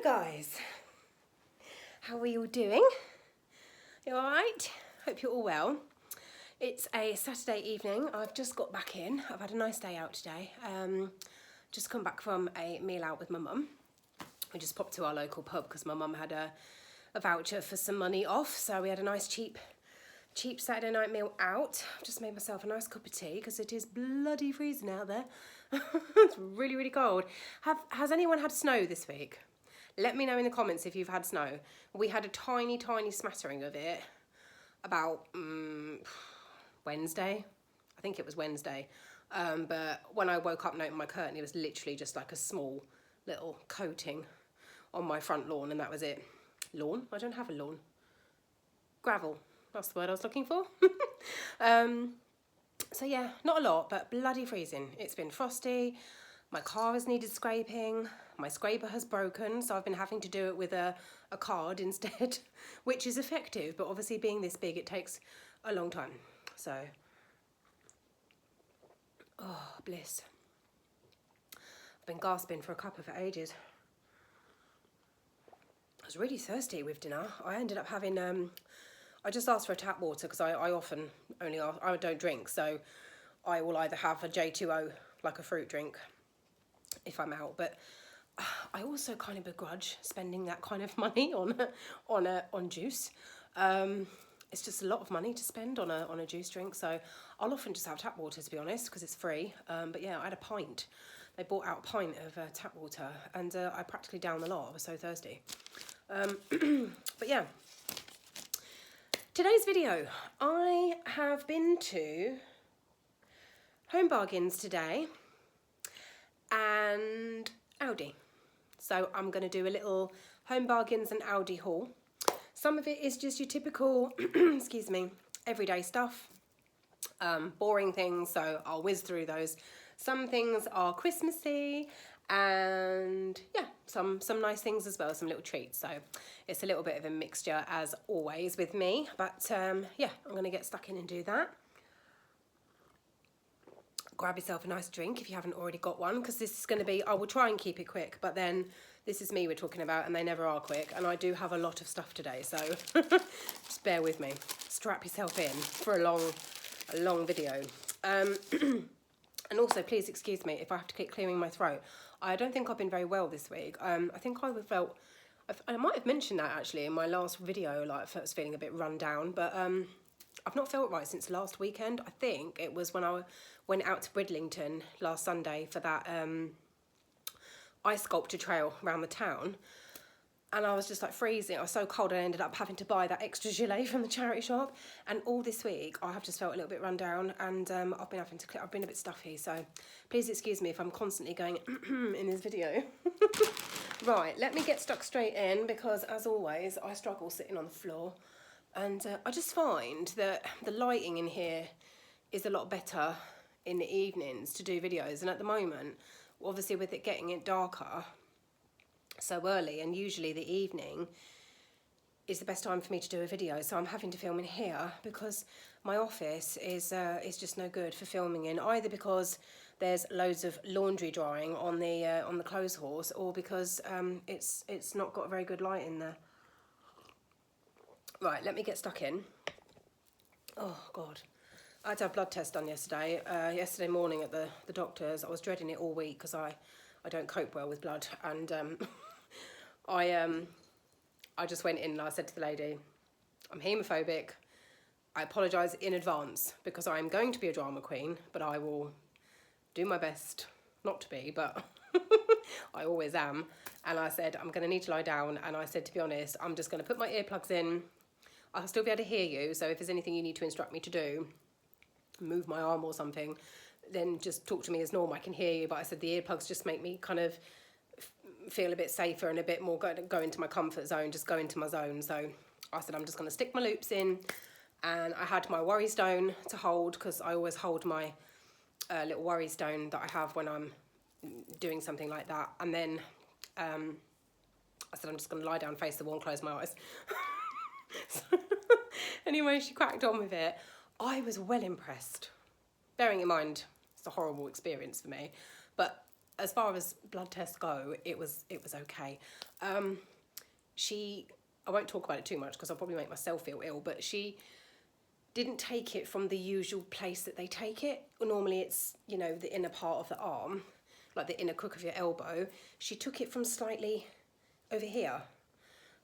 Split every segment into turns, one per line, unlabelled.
Guys, how are you all doing? You alright? Hope you're all well. It's a Saturday evening. I've just got back in. I've had a nice day out today. Just come back from a meal out with my mum. We just popped to our local pub because my mum had a voucher for some money off, so we had a nice cheap Saturday night meal out. I've just made myself a nice cup of tea because it is bloody freezing out there. It's really, really cold. Has anyone had snow this week? Let me know in the comments if you've had snow. We had a tiny, tiny smattering of it about Wednesday. I think it was Wednesday. But when I woke up and opened my curtain, it was literally just like a small little coating on my front lawn, and that was it. Lawn? I don't have a lawn. Gravel. That's the word I was looking for. So yeah, not a lot, but bloody freezing. It's been frosty. My car has needed scraping. My scraper has broken, so I've been having to do it with a card instead, which is effective, but obviously being this big, it takes a long time. So, oh, bliss. I've been gasping for a cuppa for ages. I was really thirsty with dinner. I ended up having, I just asked for a tap water because I often only ask, I don't drink, so I will either have a J2O, like a fruit drink, if I'm out, but I also kind of begrudge spending that kind of money on juice. It's just a lot of money to spend on a juice drink, so I'll often just have tap water, to be honest, because it's free. But yeah, I had a pint. They brought out a pint of tap water, and I practically downed the lot. I was so thirsty. But yeah, today's video, I have been to Home Bargains today and Aldi. So I'm going to do a little Home Bargains and Aldi haul. Some of it is just your typical, excuse me, everyday stuff, boring things, so I'll whiz through those. Some things are Christmassy, and yeah, some nice things as well, some little treats. So it's a little bit of a mixture as always with me, but yeah, I'm going to get stuck in and do that. Grab yourself a nice drink if you haven't already got one, because this is going to be, I will try and keep it quick, but then this is me we're talking about and they never are quick, and I do have a lot of stuff today, so just bear with me. Strap yourself in for a long video. And also, please excuse me if I have to keep clearing my throat. I don't think I've been very well this week. I think I might have mentioned that actually in my last video, like I was feeling a bit run down, but I've not felt right since last weekend. I think it was when I went out to Bridlington last Sunday for that ice sculpture trail around the town, and I was just like freezing. I was so cold I ended up having to buy that extra gilet from the charity shop, and all this week I have just felt a little bit run down, and I've been a bit stuffy, so please excuse me if I'm constantly going in this video. Right, let me get stuck straight in, because as always I struggle sitting on the floor, and I just find that the lighting in here is a lot better in the evenings to do videos, and at the moment, obviously with it getting it darker so early, and usually the evening is the best time for me to do a video, so I'm having to film in here because my office is just no good for filming in, either because there's loads of laundry drying on the clothes horse, or because it's not got a very good light in there. Right, let me get stuck in. Oh God, I had to have a blood test done yesterday. Yesterday morning at the doctor's. I was dreading it all week because I don't cope well with blood, and I just went in and I said to the lady, I'm haemophobic. I apologise in advance because I'm going to be a drama queen, but I will do my best not to be, but I always am. And I said, I'm going to need to lie down, and I said, to be honest, I'm just going to put my earplugs in. I'll still be able to hear you, so if there's anything you need to instruct me to do, move my arm or something, then just talk to me as normal. I can hear you, but I said the earplugs just make me kind of feel a bit safer and a bit more go into my comfort zone, just go into my zone. So I said I'm just going to stick my loops in, and I had my worry stone to hold, because I always hold my little worry stone that I have when I'm doing something like that. And then I said I'm just going to lie down, face the wall and close my eyes. So, anyway, she cracked on with it. I was well impressed, bearing in mind it's a horrible experience for me, but as far as blood tests go, it was okay. I won't talk about it too much because I'll probably make myself feel ill, but she didn't take it from the usual place that they take it. Normally it's, you know, the inner part of the arm, like the inner crook of your elbow. She took it from slightly over here.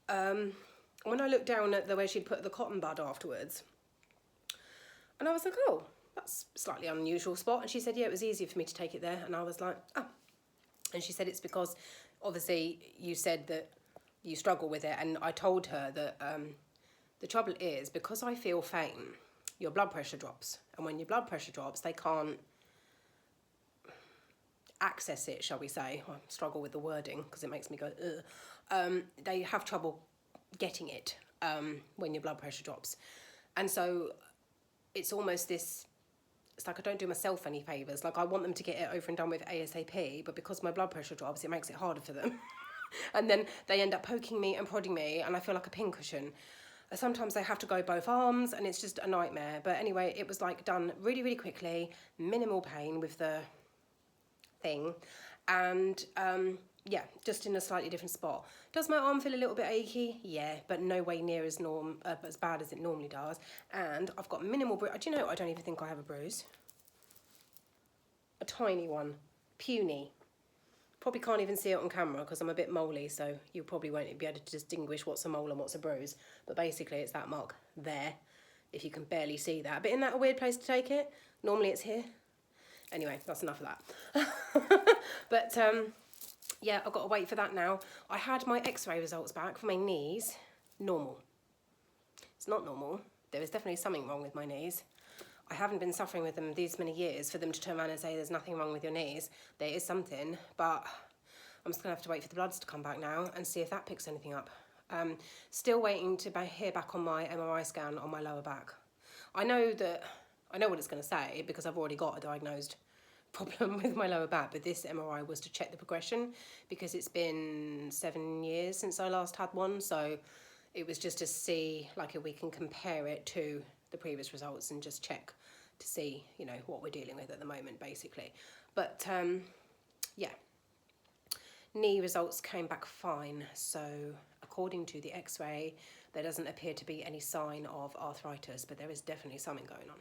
When I looked down at the way she'd put the cotton bud afterwards, and I was like, oh, that's a slightly unusual spot. And she said, yeah, it was easier for me to take it there. And I was like, oh. And she said it's because obviously you said that you struggle with it, and I told her that the trouble is, because I feel faint, your blood pressure drops, and when your blood pressure drops, they can't access it, shall we say. I struggle with the wording because it makes me go ugh. They have trouble getting it when your blood pressure drops, and so it's almost this, it's like I don't do myself any favours. Like I want them to get it over and done with ASAP, but because my blood pressure drops, it makes it harder for them. And then they end up poking me and prodding me, and I feel like a pincushion. Sometimes they have to go both arms, and it's just a nightmare. But anyway, it was like done really, really quickly, minimal pain with the thing, and yeah, just in a slightly different spot. Does my arm feel a little bit achy? Yeah, but no way near as as bad as it normally does. And I've got minimal bruise. Do you know, I don't even think I have a bruise. A tiny one, puny. Probably can't even see it on camera because I'm a bit moly, so you probably won't be able to distinguish what's a mole and what's a bruise. But basically it's that mark there, if you can barely see that. But isn't that a weird place to take it? Normally it's here. Anyway, that's enough of that. But yeah, I've got to wait for that now. I had my x-ray results back for my knees. Normal. It's not normal. There is definitely something wrong with my knees. I haven't been suffering with them these many years for them to turn around and say there's nothing wrong with your knees. There is something, but I'm just going to have to wait for the bloods to come back now and see if that picks anything up. Still waiting to hear back on my MRI scan on my lower back. I know what it's going to say because I've already got a diagnosed problem with my lower back, but this MRI was to check the progression because it's been 7 years since I last had one, so it was just to see like if we can compare it to the previous results and just check to see, you know, what we're dealing with at the moment, basically. But yeah, knee results came back fine. So according to the x-ray, there doesn't appear to be any sign of arthritis, but there is definitely something going on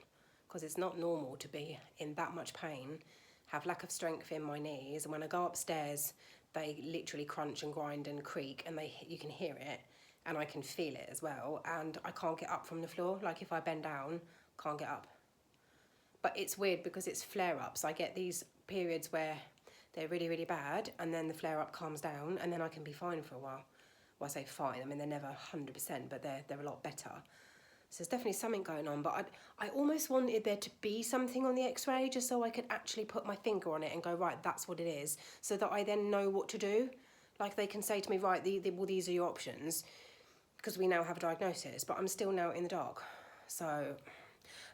because it's not normal to be in that much pain, have lack of strength in my knees, and when I go upstairs, they literally crunch and grind and creak, and you can hear it. And I can feel it as well, and I can't get up from the floor. Like if I bend down, can't get up. But it's weird because it's flare-ups. I get these periods where they're really, really bad, and then the flare-up calms down, and then I can be fine for a while. Well, I say fine, I mean they're never 100%, but they're a lot better. So there's definitely something going on, but I almost wanted there to be something on the x-ray just so I could actually put my finger on it and go, right, that's what it is, so that I then know what to do. Like they can say to me, right, well, these are your options, because we now have a diagnosis, but I'm still now in the dark. So,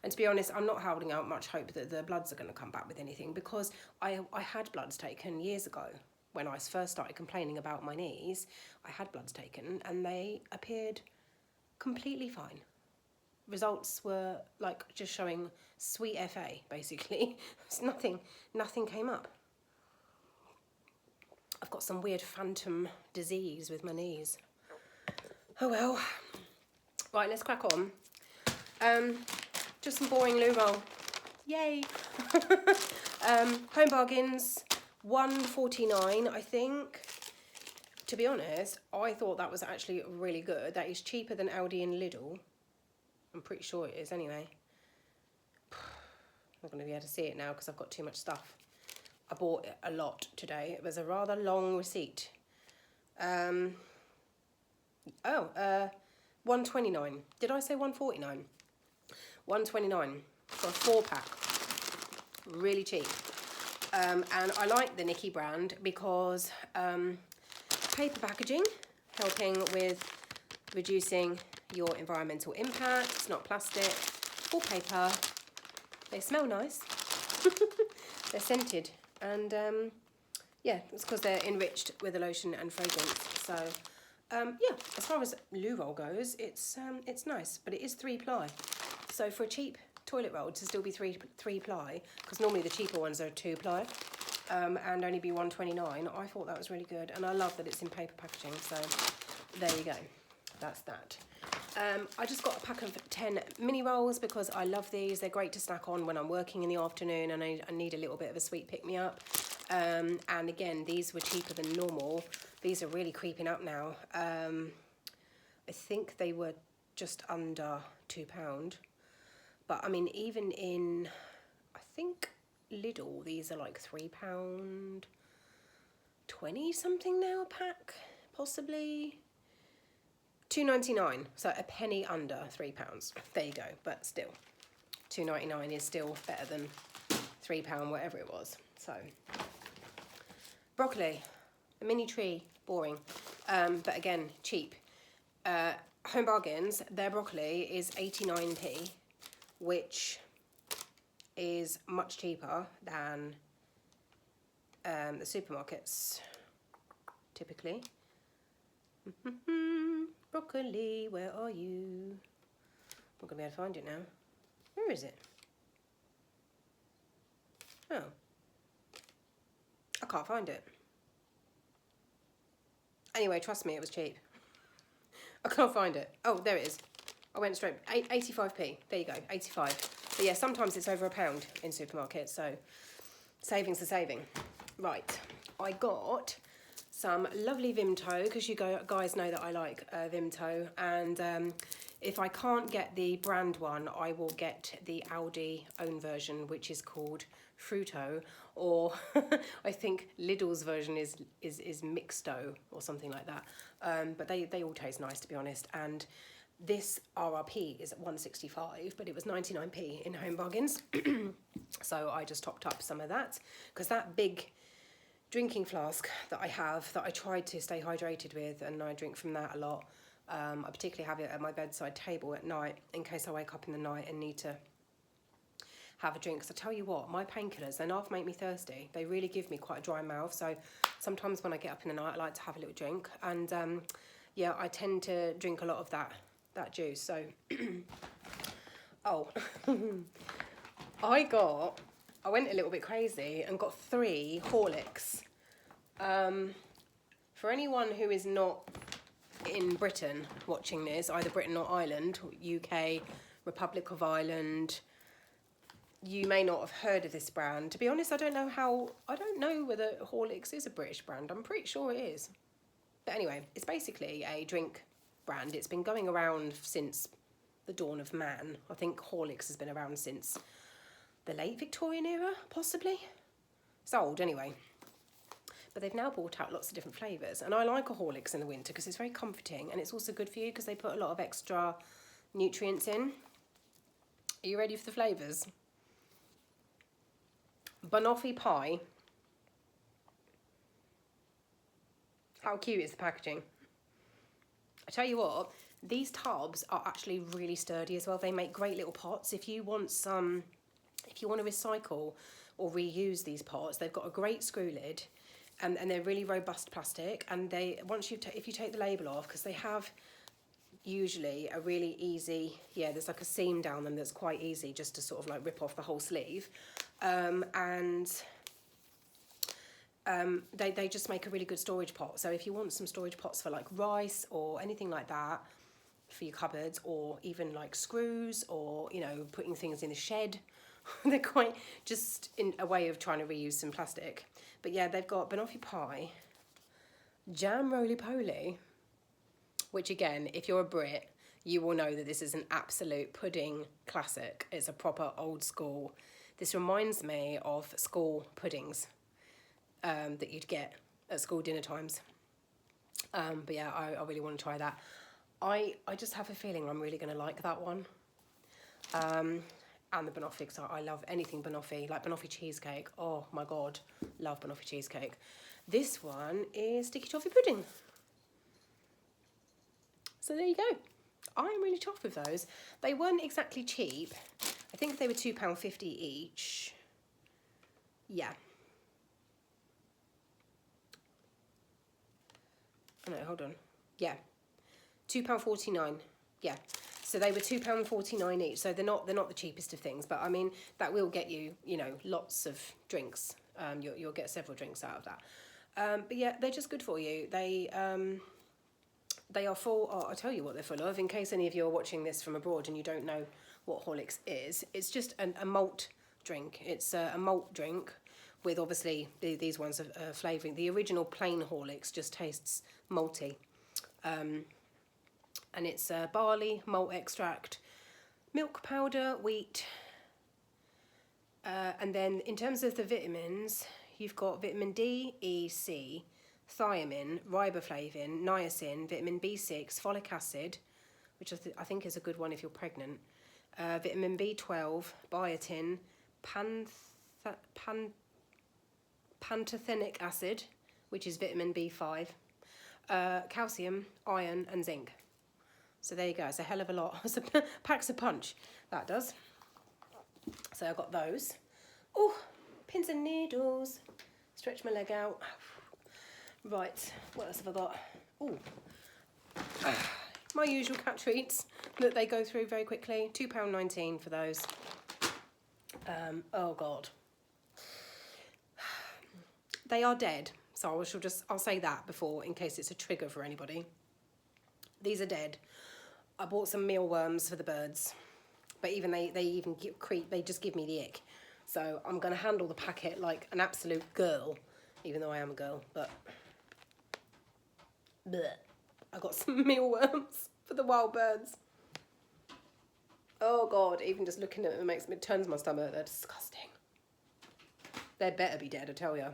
and to be honest, I'm not holding out much hope that the bloods are going to come back with anything, because I had bloods taken years ago when I first started complaining about my knees. I had bloods taken and they appeared completely fine. Results were like just showing sweet FA, basically. Nothing came up. I've got some weird phantom disease with my knees. Oh well. Right, let's crack on. Just some boring loo roll. Yay! Home bargains, $1.49, I think. To be honest, I thought that was actually really good. That is cheaper than Aldi and Lidl. I'm pretty sure it is anyway. I'm not going to be able to see it now because I've got too much stuff. I bought a lot today. It was a rather long receipt. $1.29. Did I say $1.49? $1.29 for a 4-pack. Really cheap. And I like the Nikki brand because paper packaging, helping with reducing your environmental impact. It's not plastic or paper. They smell nice. They're scented. And yeah, it's because they're enriched with a lotion and fragrance. So yeah, as far as loo roll goes, it's nice, but it is 3-ply. So for a cheap toilet roll to still be three ply, because normally the cheaper ones are 2-ply, and only be £1.29. I thought that was really good, and I love that it's in paper packaging. So there you go, that's that. I just got a pack of 10 mini rolls because I love these. They're great to snack on when I'm working in the afternoon and I need a little bit of a sweet pick-me-up. And again, these were cheaper than normal. These are really creeping up now. I think they were just under £2. But I mean, even in, I think Lidl, these are like £3.20 something now a pack, possibly. £2.99, so a penny under £3. There you go, but still, £2.99 is still better than £3, whatever it was. So, broccoli, a mini tree, boring, but again, cheap. Home Bargains, their broccoli is 89p, which is much cheaper than the supermarkets, typically. Broccoli, where are you? I'm not going to be able to find it now. Where is it? Oh. I can't find it. Anyway, trust me, it was cheap. I can't find it. Oh, there it is. I went straight. 85p. There you go, 85. But yeah, sometimes it's over £1 in supermarkets, so saving's a saving. Right, I got some lovely Vimto, because you guys know that I like Vimto, and if I can't get the brand one, I will get the Aldi own version, which is called Fruto, or I think Lidl's version is Mixto or something like that. But they all taste nice, to be honest. And this RRP is at 165, but it was 99p in Home Bargains. So I just topped up some of that, because that big drinking flask that I have, that I tried to stay hydrated with, and I drink from that a lot. I particularly have it at my bedside table at night in case I wake up in the night and need to have a drink. Because I tell you what, my painkillers, they half make me thirsty. They really give me quite a dry mouth. So sometimes when I get up in the night, I like to have a little drink. And yeah, I tend to drink a lot of that juice. So, oh, I went a little bit crazy and got 3 Horlicks. For anyone who is not in Britain watching this, either Britain or Ireland, UK, Republic of Ireland, you may not have heard of this brand. To be honest, I don't know whether Horlicks is a British brand. I'm pretty sure it is. But anyway, it's basically a drink brand. It's been going around since the dawn of man. I think Horlicks has been around since the late Victorian era, possibly. It's old anyway. But they've now brought out lots of different flavours. And I like a Horlicks in the winter because it's very comforting, and it's also good for you because they put a lot of extra nutrients in. Are you ready for the flavours? Banoffee pie. How cute is the packaging? I tell you what, these tubs are actually really sturdy as well. They make great little pots. If you want to recycle or reuse these pots, they've got a great screw lid. And they're really robust plastic, and if you take the label off, because they have usually a really easy, there's like a seam down them that's quite easy just to sort of like rip off the whole sleeve, they just make a really good storage pot. So if you want some storage pots for like rice or anything like that for your cupboards, or even like screws, or putting things in the shed, they're quite just in a way of trying to reuse some plastic. But yeah, they've got banoffee pie, jam roly-poly, which again, if you're a Brit, you will know that this is an absolute pudding classic. It's a proper old school. This reminds me of school puddings that you'd get at school dinner times. But yeah, I really want to try that. I just have a feeling I'm really going to like that one. And the banoffee, because I love anything banoffee, like banoffee cheesecake. Oh my God, love banoffee cheesecake. This one is sticky toffee pudding. So there you go. I'm really chuffed with those. They weren't exactly cheap. I think they were £2.50 each. Yeah. Oh no, hold on. Yeah. £2.49. Yeah. So they were £2.49 each. So they're not the cheapest of things, but I mean that will get you, lots of drinks You'll get several drinks out of that. But yeah, they're just good for you. They are full. Oh, I'll tell you what they're full of. In case any of you are watching this from abroad and you don't know what Horlicks is, it's just a malt drink. It's a malt drink with obviously these ones are flavouring. The original plain Horlicks just tastes malty. And it's barley, malt extract, milk powder, wheat. And then in terms of the vitamins, you've got vitamin D, E, C, thiamine, riboflavin, niacin, vitamin B6, folic acid, which I think is a good one if you're pregnant, vitamin B12, biotin, pantothenic acid, which is vitamin B5, calcium, iron and zinc. So there you go, it's a hell of a lot. Packs a punch, that does. So I got those. Oh, pins and needles. Stretch my leg out. Right, what else have I got? Oh, my usual cat treats that they go through very quickly. £2.19 for those. Oh God. They are dead, so I'll say that before, in case it's a trigger for anybody. These are dead. I bought some mealworms for the birds, but even they just give me the ick. So I'm gonna handle the packet like an absolute girl, even though I am a girl, but bleh. I got some mealworms for the wild birds. Oh God, even just looking at them turns my stomach. They're disgusting. They better be dead, I tell you.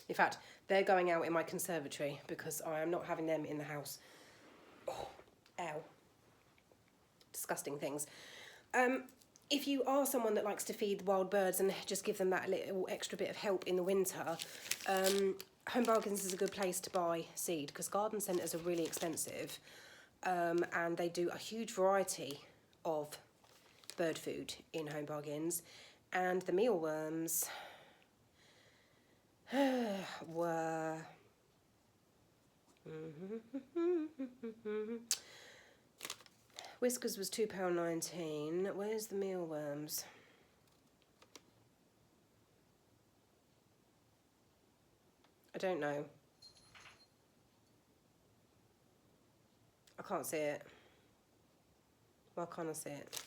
In fact, they're going out in my conservatory because I am not having them in the house. Oh, ow. Disgusting things. If you are someone that likes to feed wild birds and just give them that little extra bit of help in the winter, Home Bargains is a good place to buy seed because garden centres are really expensive, and they do a huge variety of bird food in Home Bargains, and the mealworms were Whiskers was £2.19. Where's the mealworms? I don't know. I can't see it. Why can't I see it?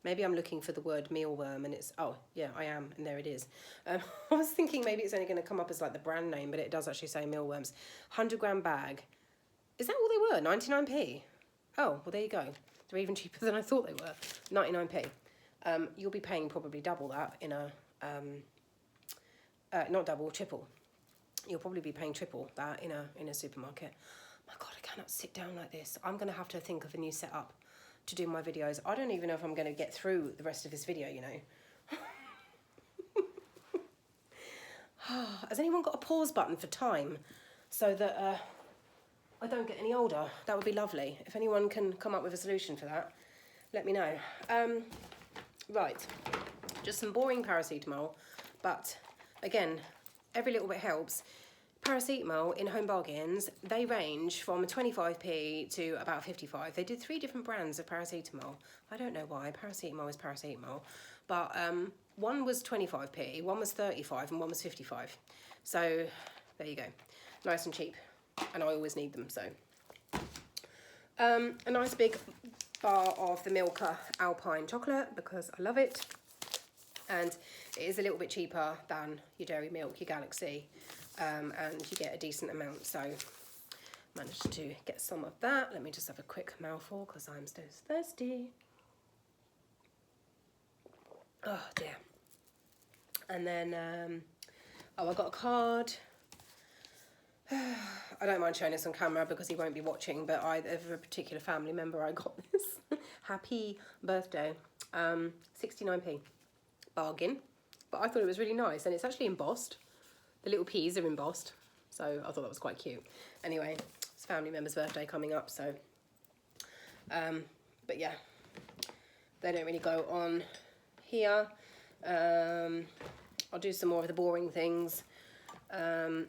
Maybe I'm looking for the word mealworm and it's... Oh, yeah, I am, and there it is. I was thinking maybe it's only going to come up as like the brand name, but it does actually say mealworms. 100-gram bag. Is that all they were? 99p? Oh, well, there you go. They're even cheaper than I thought they were. 99p. You'll be paying probably double that in a... not double, triple. You'll probably be paying triple that in a supermarket. My God, I cannot sit down like this. I'm going to have to think of a new setup to do my videos. I don't even know if I'm going to get through the rest of this video, you know. Has anyone got a pause button for time so that I don't get any older? That would be lovely. If anyone can come up with a solution for that, let me know. Right, just some boring paracetamol, but again, every little bit helps. Paracetamol in Home Bargains, they range from 25p to about 55. They did 3 different brands of paracetamol. I don't know why. Paracetamol is paracetamol. But one was 25p, one was 35, and one was 55. So there you go. Nice and cheap. And I always need them, so. A nice big bar of the Milka Alpine chocolate because I love it. And it is a little bit cheaper than your Dairy Milk, your Galaxy. And you get a decent amount, so managed to get some of that. Let me just have a quick mouthful because I'm so thirsty. Oh dear. And then, I got a card. I don't mind showing this on camera because he won't be watching, but of a particular family member, I got this. Happy birthday. 69p. Bargain. But I thought it was really nice, and it's actually embossed. The little P's are embossed, so I thought that was quite cute. Anyway, it's family member's birthday coming up, so... but yeah, they don't really go on here. I'll do some more of the boring things. I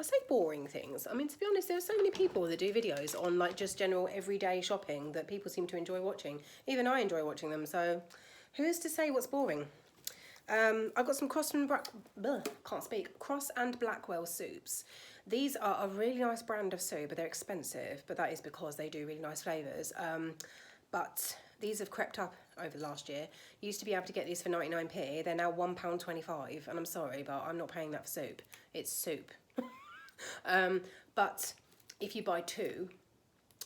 say boring things. I mean, to be honest, there are so many people that do videos on like just general everyday shopping that people seem to enjoy watching. Even I enjoy watching them, so who is to say what's boring? I've got some Cross and Blackwell soups. These are a really nice brand of soup, but they're expensive, but that is because they do really nice flavours. But these have crept up over the last year. You used to be able to get these for 99p. They're now £1.25, and I'm sorry, but I'm not paying that for soup. It's soup. But if you buy two,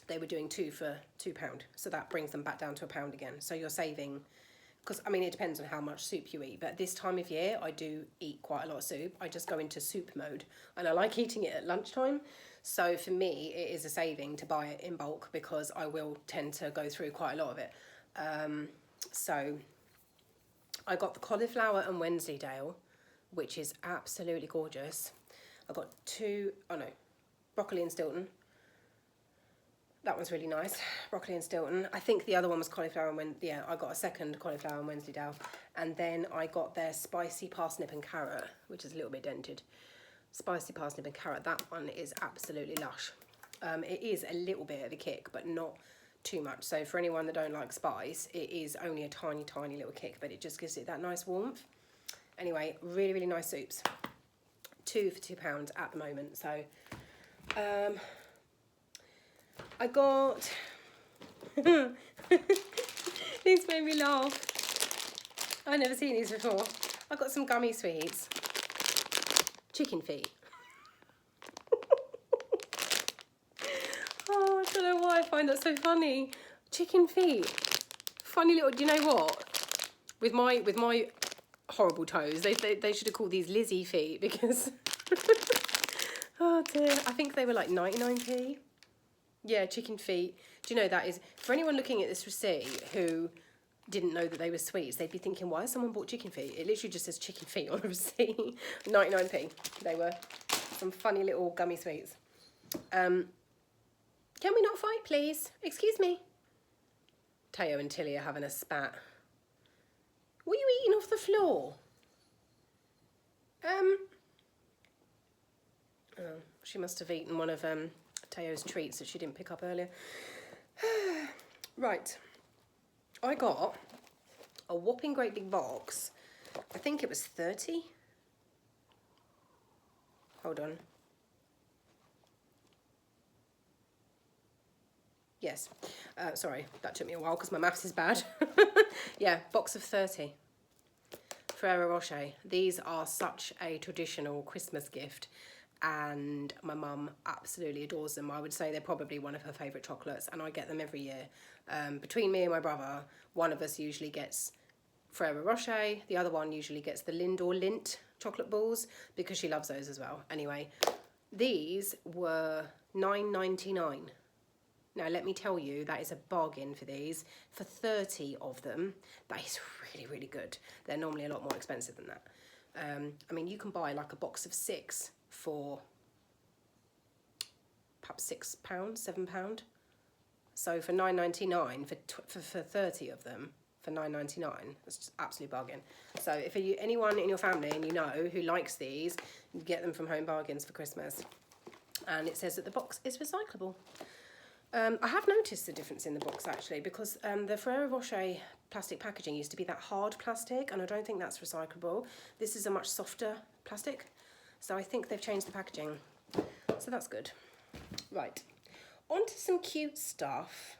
they were doing two for £2, so that brings them back down to £1 again. So you're saving, because I mean it depends on how much soup you eat, but this time of year I do eat quite a lot of soup. I just go into soup mode, and I like eating it at lunchtime. So for me it is a saving to buy it in bulk, because I will tend to go through quite a lot of it. So I got the cauliflower and Wensleydale, which is absolutely gorgeous. I got broccoli and Stilton. That one's really nice, broccoli and Stilton. I think the other one was cauliflower and I got a second cauliflower and Wensleydale. And then I got their spicy parsnip and carrot, which is a little bit dented. Spicy parsnip and carrot, that one is absolutely lush. It is a little bit of a kick, but not too much. So for anyone that don't like spice, it is only a tiny, tiny little kick, but it just gives it that nice warmth. Anyway, really, really nice soups. 2 for £2 at the moment. So, I got, these made me laugh. I've never seen these before. I got some gummy sweets. Chicken feet. Oh, I don't know why I find that so funny. Chicken feet. Funny little, do you know what? With my horrible toes, they should have called these Lizzie feet, because, oh dear, I think they were like 99p. Yeah, chicken feet. Do you know, that is, for anyone looking at this receipt who didn't know that they were sweets, they'd be thinking, why has someone bought chicken feet? It literally just says chicken feet on a receipt. 99p. They were some funny little gummy sweets. Can we not fight, please? Excuse me. Teo and Tilly are having a spat. What are you eating off the floor? Oh, she must have eaten one of Teo's treats that she didn't pick up earlier. Right. I got a whopping great big box. I think it was 30. Hold on. Yes. Sorry, that took me a while because my maths is bad. Yeah, box of 30. Ferrero Rocher. These are such a traditional Christmas gift, and my mum absolutely adores them. I would say they're probably one of her favourite chocolates, and I get them every year. Between me and my brother, one of us usually gets Ferrero Rocher, the other one usually gets the Lindt chocolate balls, because she loves those as well. Anyway, these were $9.99. Now, let me tell you, that is a bargain for these. For 30 of them, that is really, really good. They're normally a lot more expensive than that. I mean, you can buy like a box of 6 for perhaps £6, £7. So for $9.99 for 30 of them, for $9.99, that's just absolute bargain. So if anyone in your family and you know who likes these, you get them from Home Bargains for Christmas. And it says that the box is recyclable. I have noticed the difference in the box actually, because the Ferrero Rocher plastic packaging used to be that hard plastic, and I don't think that's recyclable. This is a much softer plastic, so I think they've changed the packaging. So that's good. Right, on to some cute stuff.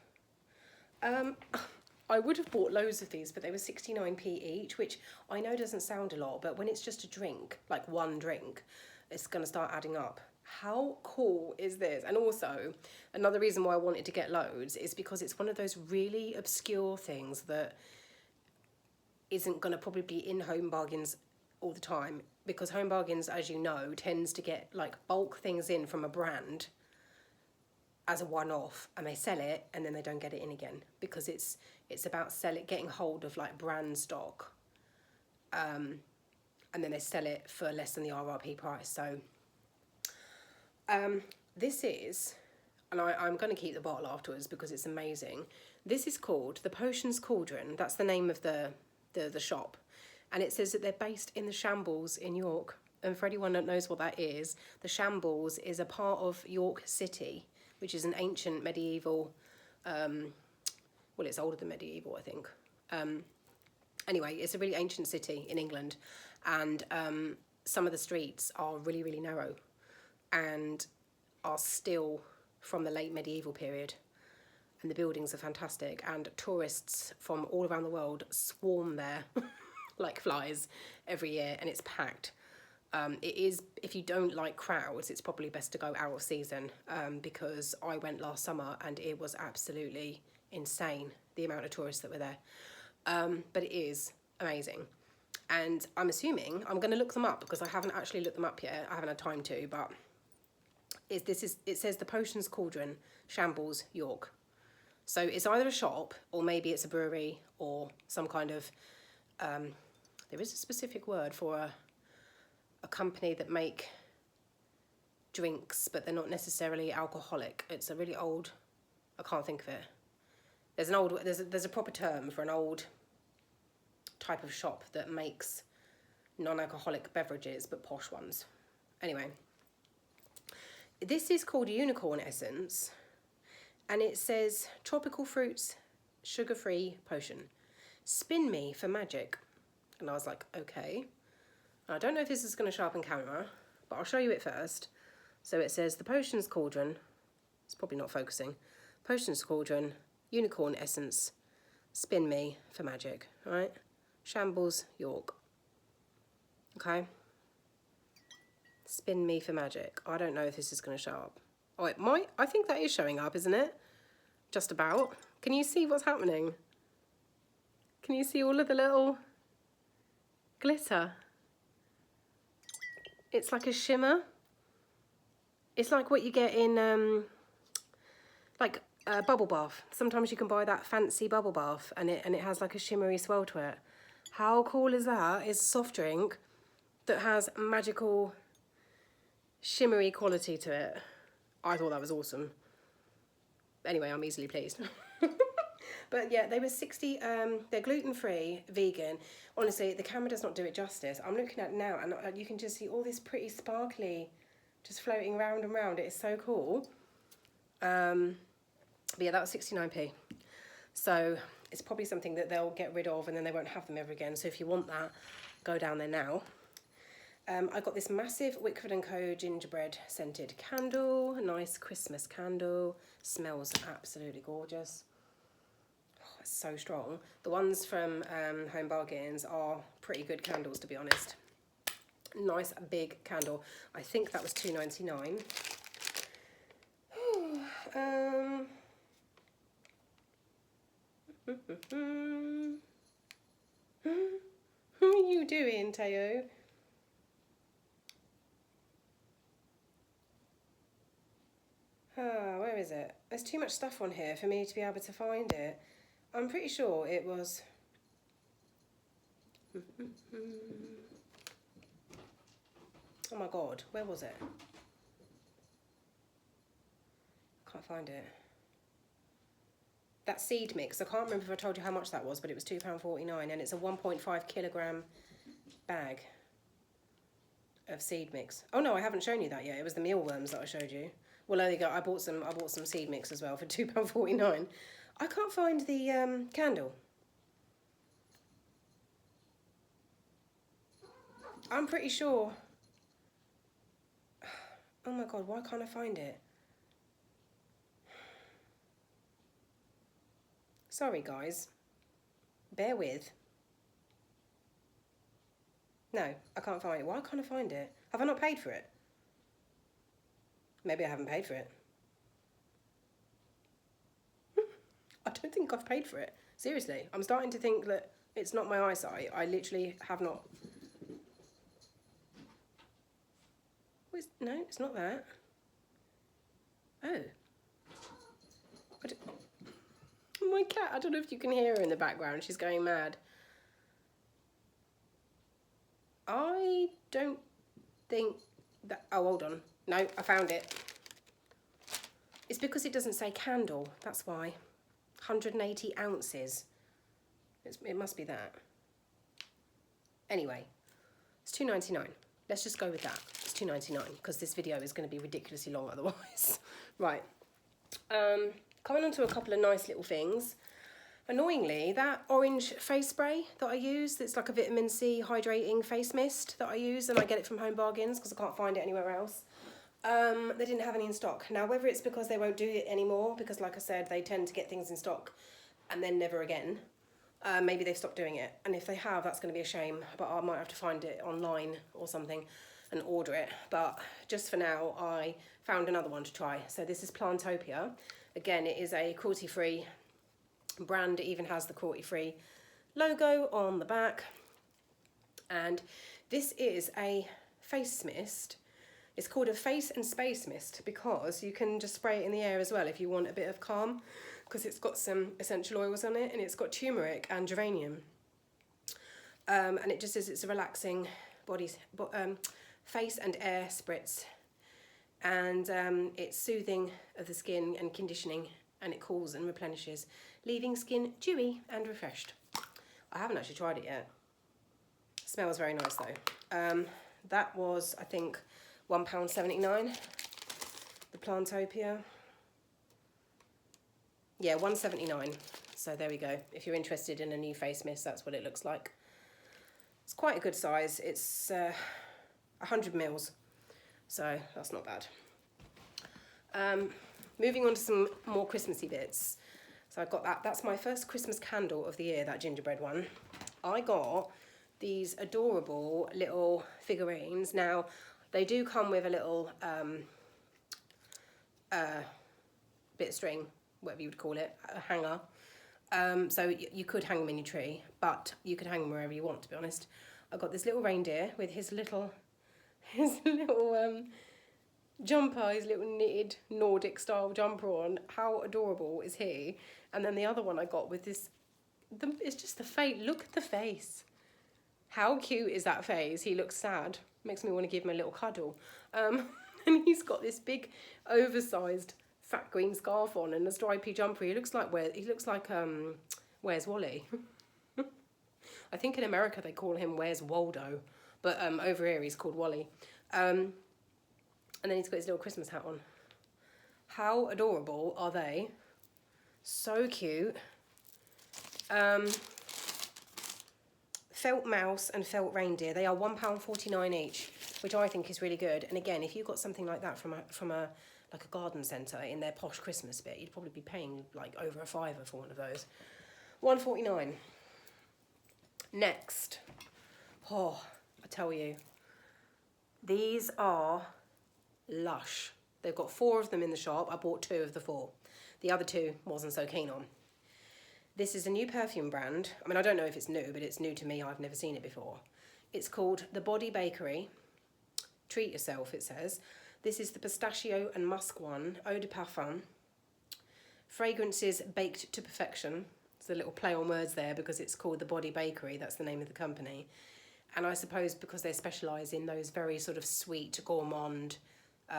I would have bought loads of these, but they were 69p each, which I know doesn't sound a lot, but when it's just a drink, like one drink, it's going to start adding up. How cool is this? And also, another reason why I wanted to get loads is because it's one of those really obscure things that isn't going to probably be in Home Bargains all the time, because Home Bargains, as you know, tends to get like bulk things in from a brand as a one-off, and they sell it and then they don't get it in again, because it's about getting hold of like brand stock, and then they sell it for less than the RRP price. So this is, and I'm going to keep the bottle afterwards because it's amazing. This is called the Potions Cauldron. That's the name of the shop. And it says that they're based in the Shambles in York. And for anyone that knows what that is, the Shambles is a part of York City, which is an ancient medieval, well, it's older than medieval, I think. Anyway, it's a really ancient city in England, and some of the streets are really, really narrow and are still from the late medieval period. And the buildings are fantastic, and tourists from all around the world swarm there like flies every year, and it's packed. It is, if you don't like crowds, it's probably best to go out of season, because I went last summer and it was absolutely insane, the amount of tourists that were there. But it is amazing. And I'm assuming, I'm going to look them up because I haven't actually looked them up yet. I haven't had time to, but it says the Potions Cauldron, Shambles, York. So it's either a shop or maybe it's a brewery or some kind of, there is a specific word for a company that make drinks, but they're not necessarily alcoholic. It's a really old, I can't think of it. There's a proper term for an old type of shop that makes non-alcoholic beverages, but posh ones. Anyway, this is called Unicorn Essence. And it says, tropical fruits, sugar-free potion. Spin me for magic. And I was like, okay. I don't know if this is going to show up in camera, but I'll show you it first. So it says, the Potions Cauldron. It's probably not focusing. Potions Cauldron, Unicorn Essence, spin me for magic. All right? Shambles, York. Okay? Spin me for magic. I don't know if this is going to show up. Oh, it might. I think that is showing up, isn't it? Just about. Can you see what's happening? Can you see all of the little glitter? It's like a shimmer. It's like what you get in, like a bubble bath. Sometimes you can buy that fancy bubble bath and it has like a shimmery swell to it. How cool is that? It's a soft drink that has magical shimmery quality to it. I thought that was awesome. Anyway, I'm easily pleased. But yeah, they were 60, they're gluten-free, vegan. Honestly, the camera does not do it justice. I'm looking at it now and you can just see all this pretty sparkly just floating round and round. It is so cool. But yeah, that was 69p. So it's probably something that they'll get rid of and then they won't have them ever again. So if you want that, go down there now. I got this massive Wickford & Co. gingerbread scented candle, a nice Christmas candle, smells absolutely gorgeous. Oh, it's so strong. The ones from Home Bargains are pretty good candles, to be honest. Nice big candle. I think that was £2.99. What are you doing, Teo? Where is it? There's too much stuff on here for me to be able to find it. I'm pretty sure it was... Oh my god, where was it? Can't find it. That seed mix, I can't remember if I told you how much that was, but it was £2.49 and it's a 1.5 kilogram bag of seed mix. Oh no, I haven't shown you that yet. It was the mealworms that I showed you. Well, there you go. I bought some seed mix as well for £2.49. I can't find the candle. I'm pretty sure. Oh my god, why can't I find it? Sorry, guys. Bear with. No, I can't find it. Why can't I find it? Have I not paid for it? Maybe I haven't paid for it. I don't think I've paid for it. Seriously, I'm starting to think that it's not my eyesight. I literally have not. No, it's not that. Oh. My cat, I don't know if you can hear her in the background. She's going mad. I don't think that... Oh, hold on. No, I found it. It's because it doesn't say candle. That's why. 180 ounces. It must be that. Anyway, it's £2.99. Let's just go with that. It's £2.99 because this video is going to be ridiculously long otherwise. Right. Coming on to a couple of nice little things. Annoyingly, that orange face spray that I use, that's like a vitamin C hydrating face mist that I use, and I get it from Home Bargains because I can't find it anywhere else. They didn't have any in stock. Now, whether it's because they won't do it anymore, because like I said, they tend to get things in stock and then never again. Maybe they've stopped doing it. And if they have, that's going to be a shame. But I might have to find it online or something and order it. But just for now, I found another one to try. So this is Plantopia. Again, it is a cruelty-free brand. It even has the cruelty-free logo on the back. And this is a face mist. It's called a face and space mist because you can just spray it in the air as well if you want a bit of calm, because it's got some essential oils on it, and it's got turmeric and geranium. And it just says it's a relaxing face and air spritz. And it's soothing of the skin and conditioning, and it cools and replenishes, leaving skin dewy and refreshed. I haven't actually tried it yet. It smells very nice though. That was, I think, £1.79, the Plantopia. Yeah, £1.79. So there we go. If you're interested in a new face mist, that's what it looks like. It's quite a good size. It's 100 mils, so that's not bad. Moving on to some more Christmassy bits. So I got that. That's my first Christmas candle of the year, that gingerbread one. I got these adorable little figurines. Now, they do come with a little bit of string, whatever you would call it, a hanger. So you could hang them in your tree, but you could hang them wherever you want, to be honest. I got this little reindeer with his little jumper, his little knitted Nordic style jumper on. How adorable is he? And then the other one I got with this, it's just the face. Look at the face. How cute is that face? He looks sad. Makes me want to give him a little cuddle. And he's got this big oversized fat green scarf on and a stripy jumper. He looks like Where's Wally? I think in America they call him Where's Waldo, but over here he's called Wally. And then he's got his little Christmas hat on. How adorable are they? So cute. Felt mouse and felt reindeer. They are £1.49 each, which I think is really good. And again, if you got something like that from a garden centre in their posh Christmas bit, you'd probably be paying like over a £5 for one of those. £1.49. Next, I tell you, these are lush. They've got 4 of them in the shop. I bought 2 of the 4. The other 2 wasn't so keen on. This is a new perfume brand. I mean, I don't know if it's new, but it's new to me. I've never seen it before. It's called The Body Bakery. Treat yourself, it says. This is the pistachio and musk one, eau de parfum. Fragrances baked to perfection. It's a little play on words there because it's called The Body Bakery. That's the name of the company. And I suppose because they specialise in those very sort of sweet, gourmand,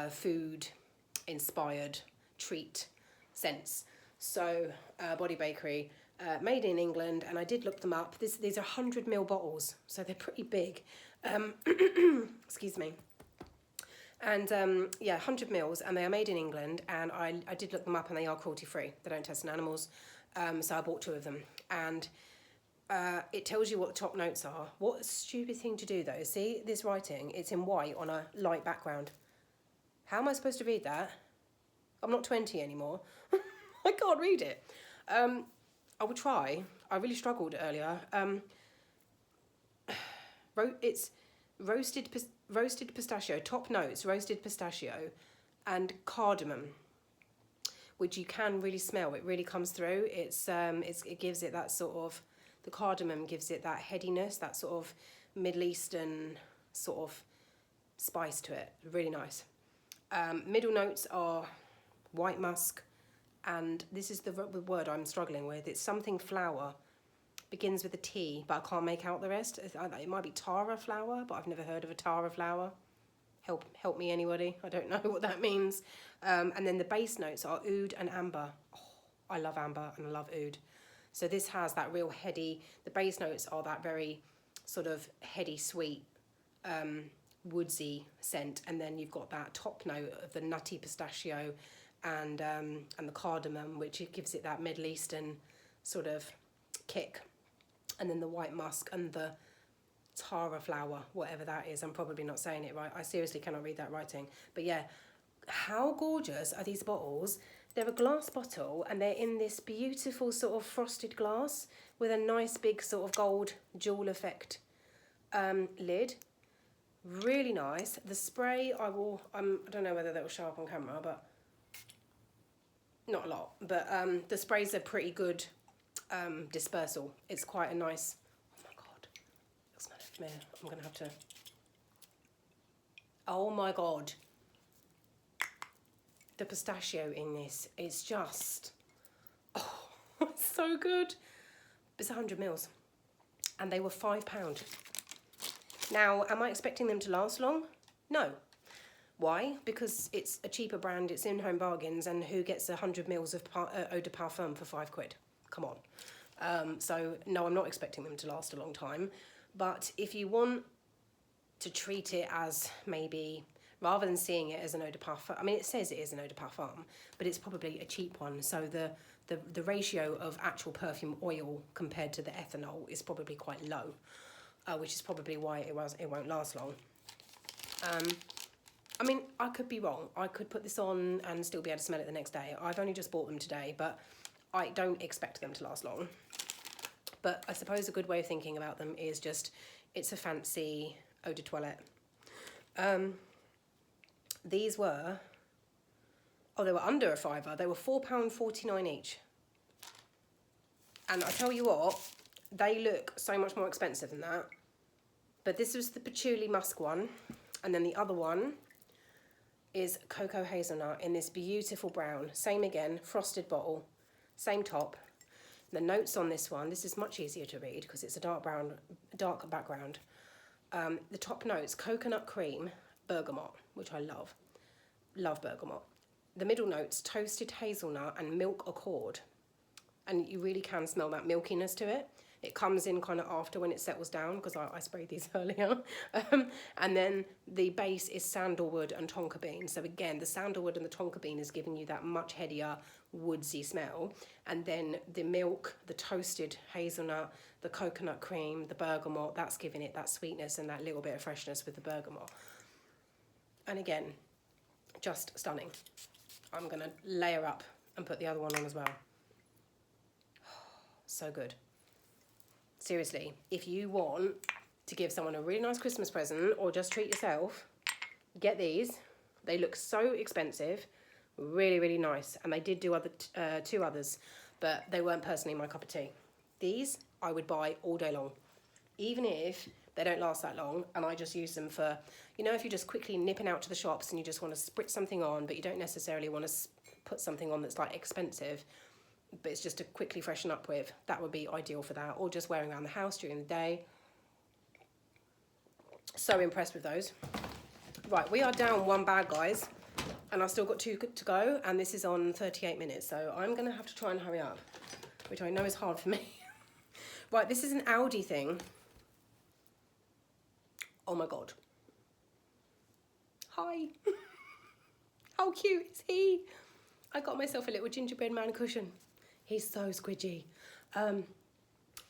food-inspired treat scents. So, Body Bakery, made in England, and I did look them up. These are 100ml bottles, so they're pretty big. Excuse me. And yeah, 100 mils, and they are made in England, and I did look them up, and they are cruelty-free. They don't test on animals, so I bought 2 of them. And it tells you what the top notes are. What a stupid thing to do, though. See this writing? It's in white on a light background. How am I supposed to read that? I'm not 20 anymore. I can't read it. I will try. I really struggled earlier. It's roasted pistachio, top notes, roasted pistachio and cardamom, which you can really smell. It really comes through. It gives it that sort of, the cardamom gives it that headiness, that sort of Middle Eastern sort of spice to it. Really nice. Middle notes are white musk, and this is the word I'm struggling with. It's something flower. Begins with a T, but I can't make out the rest. It might be Tara flower, but I've never heard of a Tara flower. Help me, anybody. I don't know what that means. And then the base notes are oud and amber. Oh, I love amber and I love oud. So this has that real heady, the base notes are that very sort of heady, sweet, woodsy scent. And then you've got that top note of the nutty pistachio and the cardamom, which it gives it that Middle Eastern sort of kick. And then the white musk and the tara flower, whatever that is. I'm probably not saying it right. I seriously cannot read that writing. But yeah, how gorgeous are these bottles? They're a glass bottle and they're in this beautiful sort of frosted glass with a nice big sort of gold jewel effect lid. Really nice. The spray, I don't know whether that will show up on camera, but not a lot. But the sprays are pretty good dispersal. It's quite a nice, oh my God, it smells familiar. I'm going to have to, oh my God. The pistachio in this is just, oh, it's so good. It's 100 mils and they were £5. Now, am I expecting them to last long? No. Why? Because it's a cheaper brand, it's in-home bargains, and who gets 100 mils of eau de parfum for £5? Come on. So, no, I'm not expecting them to last a long time. But if you want to treat it as maybe, rather than seeing it as an eau de parfum, I mean, it says it is an eau de parfum, but it's probably a cheap one. So the ratio of actual perfume oil compared to the ethanol is probably quite low, which is probably why it won't last long. I mean, I could be wrong. I could put this on and still be able to smell it the next day. I've only just bought them today, but I don't expect them to last long. But I suppose a good way of thinking about them is just, it's a fancy eau de toilette. These were, they were under a £5. They were £4.49 each. And I tell you what, they look so much more expensive than that. But this was the patchouli musk one. And then the other one is cocoa hazelnut in this beautiful brown. Same again, frosted bottle, same top. The notes on this one, this is much easier to read because it's a dark background. The top notes, coconut cream, bergamot, which I love. Love bergamot. The middle notes, toasted hazelnut and milk accord. And you really can smell that milkiness to it. It comes in kind of after when it settles down, because I sprayed these earlier. And then the base is sandalwood and tonka bean. So again, the sandalwood and the tonka bean is giving you that much headier, woodsy smell. And then the milk, the toasted hazelnut, the coconut cream, the bergamot, that's giving it that sweetness and that little bit of freshness with the bergamot. And again, just stunning. I'm going to layer up and put the other one on as well. So good. Seriously, if you want to give someone a really nice Christmas present or just treat yourself, get these. They look so expensive, really, really nice. And they did do two others, but they weren't personally my cup of tea. These I would buy all day long, even if they don't last that long. And I just use them for, you know, if you're just quickly nipping out to the shops and you just want to spritz something on, but you don't necessarily want to put something on that's like expensive, but it's just to quickly freshen up with, that would be ideal for that. Or just wearing around the house during the day. So impressed with those. Right, we are down one bag, guys, and I've still got 2 to go, and this is on 38 minutes, so I'm going to have to try and hurry up, which I know is hard for me. Right, this is an Aldi thing. Oh my God. Hi. How cute is he? I got myself a little gingerbread man cushion. He's so squidgy.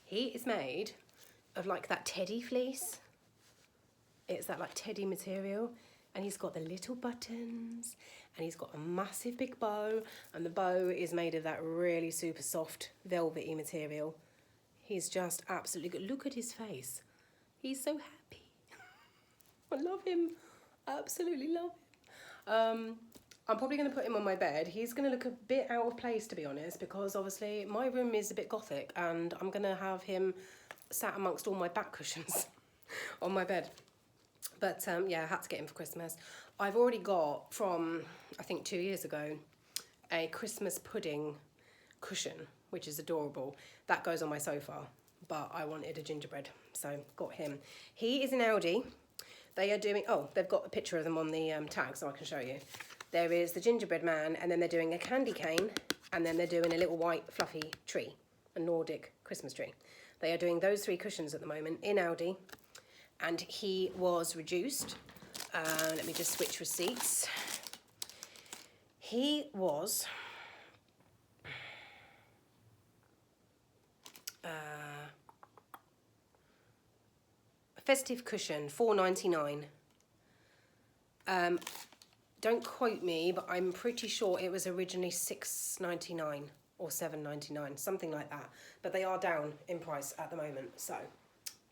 He is made of like that teddy fleece. It's that like teddy material, and he's got the little buttons, and he's got a massive big bow, and the bow is made of that really super soft velvety material. He's just absolutely good. Look at his face. He's so happy. I love him. Absolutely love him. I'm probably going to put him on my bed. He's going to look a bit out of place, to be honest, because obviously my room is a bit gothic, and I'm going to have him sat amongst all my back cushions on my bed. But yeah, I had to get him for Christmas. I've already got, from I think 2 years ago, a Christmas pudding cushion, which is adorable. That goes on my sofa, but I wanted a gingerbread, so got him. He is an Aldi. They are doing, oh, they've got a picture of them on the tag, so I can show you. There is the gingerbread man, and then they're doing a candy cane, and then they're doing a little white fluffy tree, a Nordic Christmas tree. They are doing those 3 cushions at the moment in Aldi, and he was reduced. Let me just switch receipts. He was festive cushion, $4.99. Don't quote me, but I'm pretty sure it was originally $6.99 or $7.99, something like that. But they are down in price at the moment. So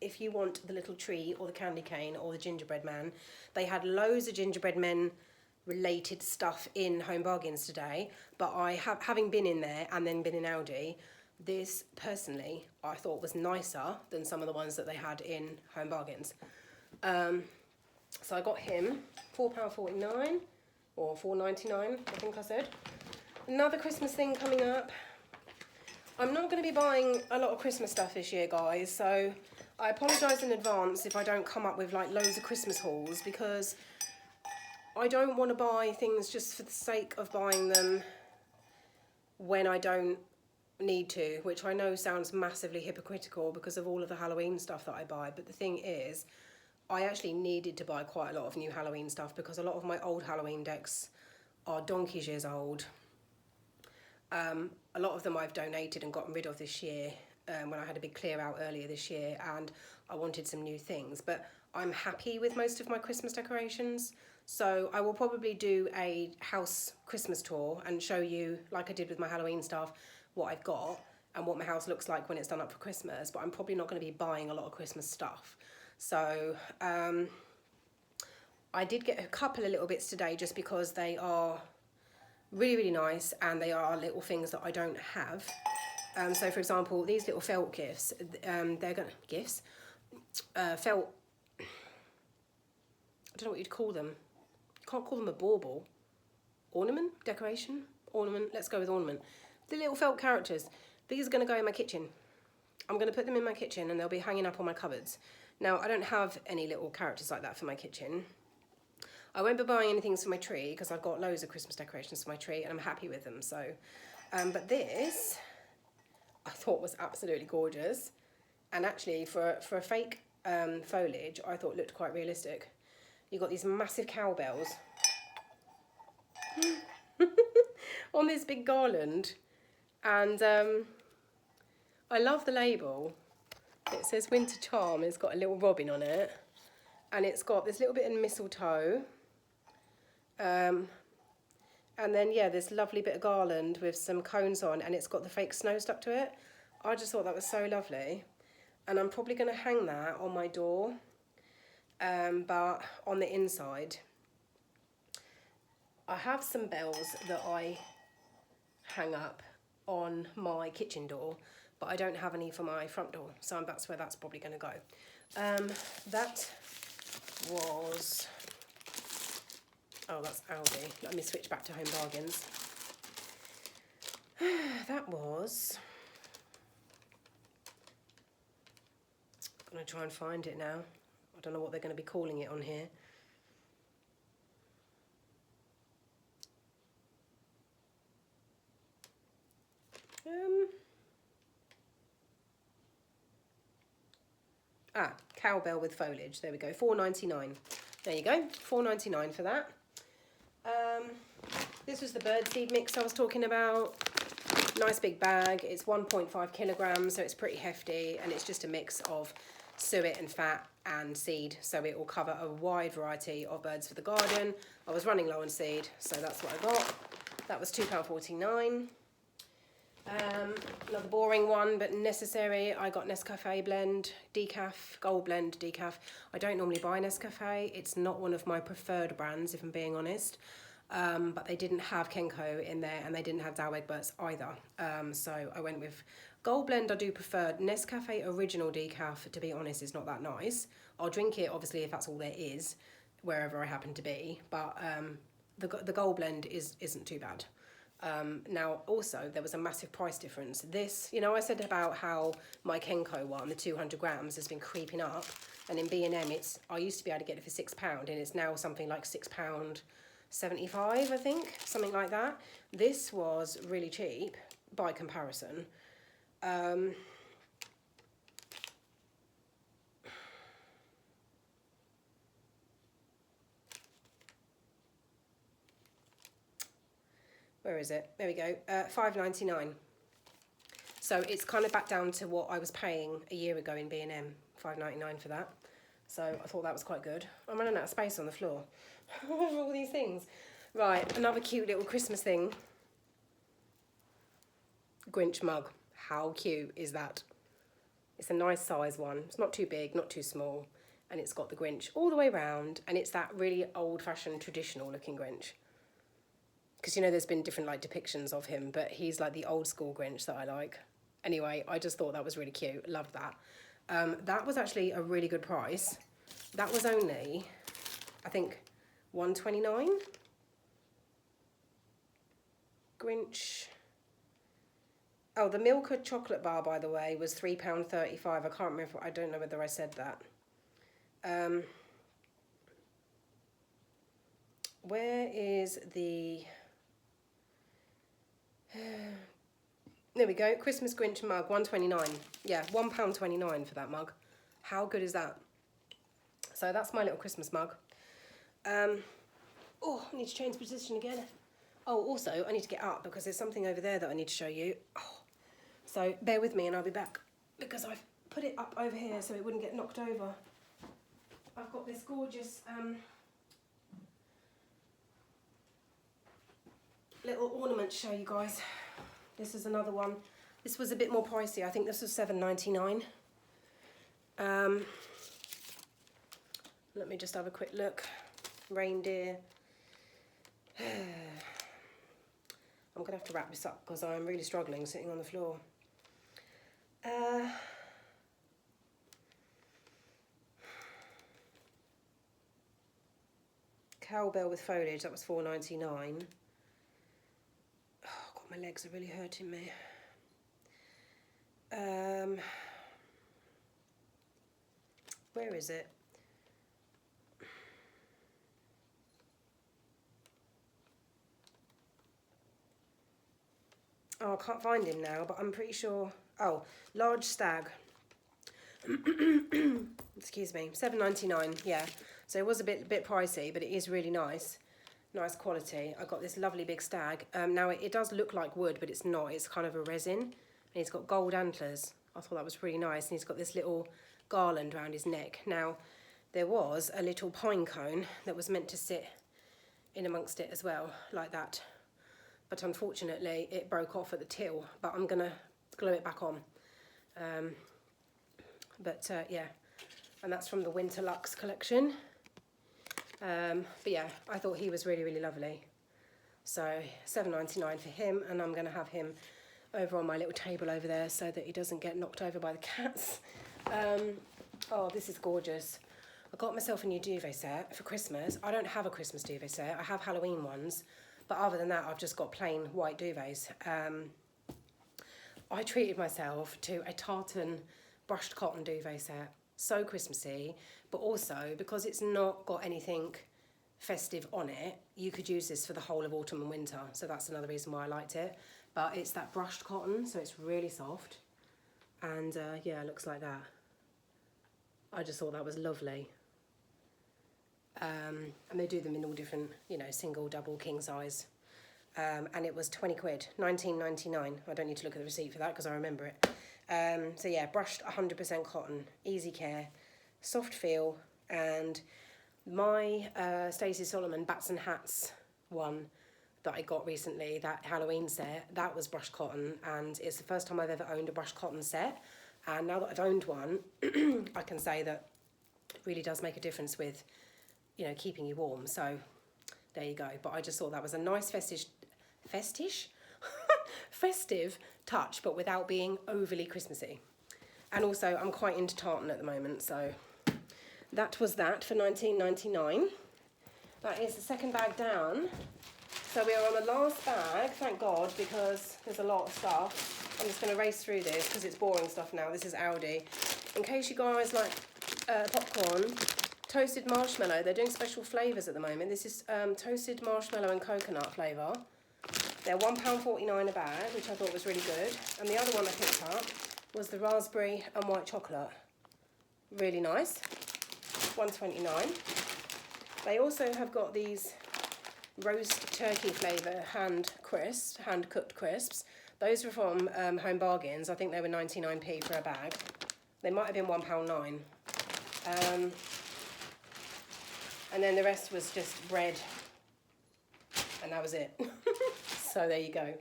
if you want the little tree or the candy cane or the gingerbread man, they had loads of gingerbread men related stuff in Home Bargains today. But having been in there and then been in Aldi, this personally I thought was nicer than some of the ones that they had in Home Bargains. So I got him £4.49 or $4.99, I think I said. Another Christmas thing coming up. I'm not going to be buying a lot of Christmas stuff this year, guys, so I apologise in advance if I don't come up with like loads of Christmas hauls, because I don't want to buy things just for the sake of buying them when I don't need to, which I know sounds massively hypocritical because of all of the Halloween stuff that I buy. But the thing is, I actually needed to buy quite a lot of new Halloween stuff because a lot of my old Halloween decks are donkey's years old. A lot of them I've donated and gotten rid of this year when I had a big clear out earlier this year, and I wanted some new things. But I'm happy with most of my Christmas decorations, so I will probably do a house Christmas tour and show you, like I did with my Halloween stuff, what I've got and what my house looks like when it's done up for Christmas. But I'm probably not going to be buying a lot of Christmas stuff. So I did get a couple of little bits today just because they are really, really nice and they are little things that I don't have. So for example, these little felt gifts, they're gonna gifts, felt, I don't know what you'd call them. You can't call them a bauble. Ornament, decoration, ornament, let's go with ornament. The little felt characters, these are gonna go in my kitchen. I'm gonna put them in my kitchen and they'll be hanging up on my cupboards. Now, I don't have any little characters like that for my kitchen. I won't be buying anything for my tree because I've got loads of Christmas decorations for my tree and I'm happy with them. So, but this I thought was absolutely gorgeous, and actually for a fake foliage, I thought looked quite realistic. You've got these massive cowbells on this big garland, and I love the label. It says Winter Charm. It's got a little robin on it, and it's got this little bit of mistletoe. And then, yeah, this lovely bit of garland with some cones on, and it's got the fake snow stuck to it. I just thought that was so lovely. And I'm probably going to hang that on my door, but on the inside. I have some bells that I hang up on my kitchen door, but I don't have any for my front door, so that's where that's probably going to go. That was... Oh, that's Aldi. Let me switch back to Home Bargains. That was... I'm going to try and find it now. I don't know what they're going to be calling it on here. Cowbell with foliage. There we go. $4.99. There you go. $4.99 for that. This was the birdseed mix I was talking about. Nice big bag. It's 1.5 kilograms, so it's pretty hefty, and it's just a mix of suet and fat and seed, so it will cover a wide variety of birds for the garden. I was running low on seed, so that's what I got. That was £2.49. Another boring one, but necessary. I got Nescafe blend, decaf, gold blend decaf. I don't normally buy Nescafe. It's not one of my preferred brands, if I'm being honest. But they didn't have Kenko in there, and they didn't have Dow Egberts either. So I went with gold blend. I do prefer Nescafe original decaf, to be honest, is not that nice. I'll drink it, obviously, if that's all there is, wherever I happen to be. But the gold blend isn't too bad. Now, also, there was a massive price difference. This, you know, I said about how my Kenko one, the 200 grams, has been creeping up. And in B&M, I used to be able to get it for £6, and it's now something like £6.75, I think, something like that. This was really cheap by comparison. Where is it? There we go. $5.99. So it's kind of back down to what I was paying a year ago in B&M, £5.99 for that. So I thought that was quite good. I'm running out of space on the floor. All these things. Right, another cute little Christmas thing. Grinch mug. How cute is that? It's a nice size one. It's not too big, not too small. And it's got the Grinch all the way around. And it's that really old-fashioned, traditional looking Grinch. Because, you know, there's been different, like, depictions of him. But he's, like, the old-school Grinch that I like. Anyway, I just thought that was really cute. Loved that. That was actually a really good price. That was only, I think, $1.29. Grinch. Oh, the Milka chocolate bar, by the way, was £3.35. I can't remember. I don't know whether I said that. Where is the... There we go. Christmas Grinch mug, $1.29. Yeah, £1.29 for that mug. How good is that? So that's my little Christmas mug. Oh, I need to change position again. Oh, also, I need to get up because there's something over there that I need to show you. Oh. So bear with me and I'll be back because I've put it up over here so it wouldn't get knocked over. I've got this gorgeous little ornament to show you guys. This is another one. This was a bit more pricey. I think this was $7.99. Let me just have a quick look. Reindeer. I'm going to have to wrap this up because I'm really struggling sitting on the floor. Cowbell with foliage, that was $4.99. Oh God, my legs are really hurting me. Where is it? Oh, I can't find him now, but I'm pretty sure. Oh, large stag. Excuse me, $7.99. Yeah, so it was a bit pricey, but it is really nice quality. I got this lovely big stag. Now it does look like wood, but it's not. It's kind of a resin, and he's got gold antlers. I thought that was really nice, and he's got this little garland around his neck. Now, there was a little pine cone that was meant to sit in amongst it as well, like that. But unfortunately, it broke off at the till, but I'm gonna glue it back on. Yeah, and that's from the Winter Luxe collection. But yeah, I thought he was really, really lovely. So $7.99 for him, and I'm gonna have him over on my little table over there so that he doesn't get knocked over by the cats. Oh, this is gorgeous. I got myself a new duvet set for Christmas. I don't have a Christmas duvet set. I have Halloween ones. But other than that, I've just got plain white duvets. I treated myself to a tartan brushed cotton duvet set. So Christmassy, but also because it's not got anything festive on it, you could use this for the whole of autumn and winter. So that's another reason why I liked it. But it's that brushed cotton, so it's really soft. And yeah, it looks like that. I just thought that was lovely. And they do them in all different, you know, single, double, king size. And it was 20 quid, $19.99. I don't need to look at the receipt for that because I remember it. So yeah, brushed 100% cotton, easy care, soft feel. And my Stacey Solomon Bats and Hats one that I got recently, that Halloween set, that was brushed cotton. And it's the first time I've ever owned a brushed cotton set. And now that I've owned one, I can say that it really does make a difference with, you know, keeping you warm. So there you go. But I just thought that was a nice festive touch, but without being overly Christmassy. And also, I'm quite into tartan at the moment, so that was that for $19.99. That is the second bag down. So we are on the last bag, thank God, because there's a lot of stuff. I'm just going to race through this because it's boring stuff now. This is Aldi. In case you guys like popcorn, toasted marshmallow. They're doing special flavours at the moment. This is toasted marshmallow and coconut flavour. They're £1.49 a bag, which I thought was really good. And the other one I picked up was the raspberry and white chocolate. Really nice. $1.29. They also have got these roast turkey flavour hand cooked crisps. Those were from Home Bargains. I think they were 99p for a bag. They might have been £1.09. And then the rest was just bread. And that was it. So there you go.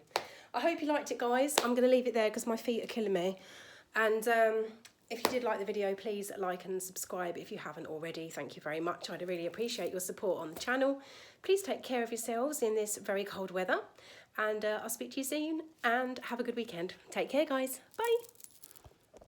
I hope you liked it, guys. I'm going to leave it there because my feet are killing me. And if you did like the video, please like and subscribe if you haven't already. Thank you very much. I'd really appreciate your support on the channel. Please take care of yourselves in this very cold weather. And I'll speak to you soon. And have a good weekend. Take care, guys. Bye.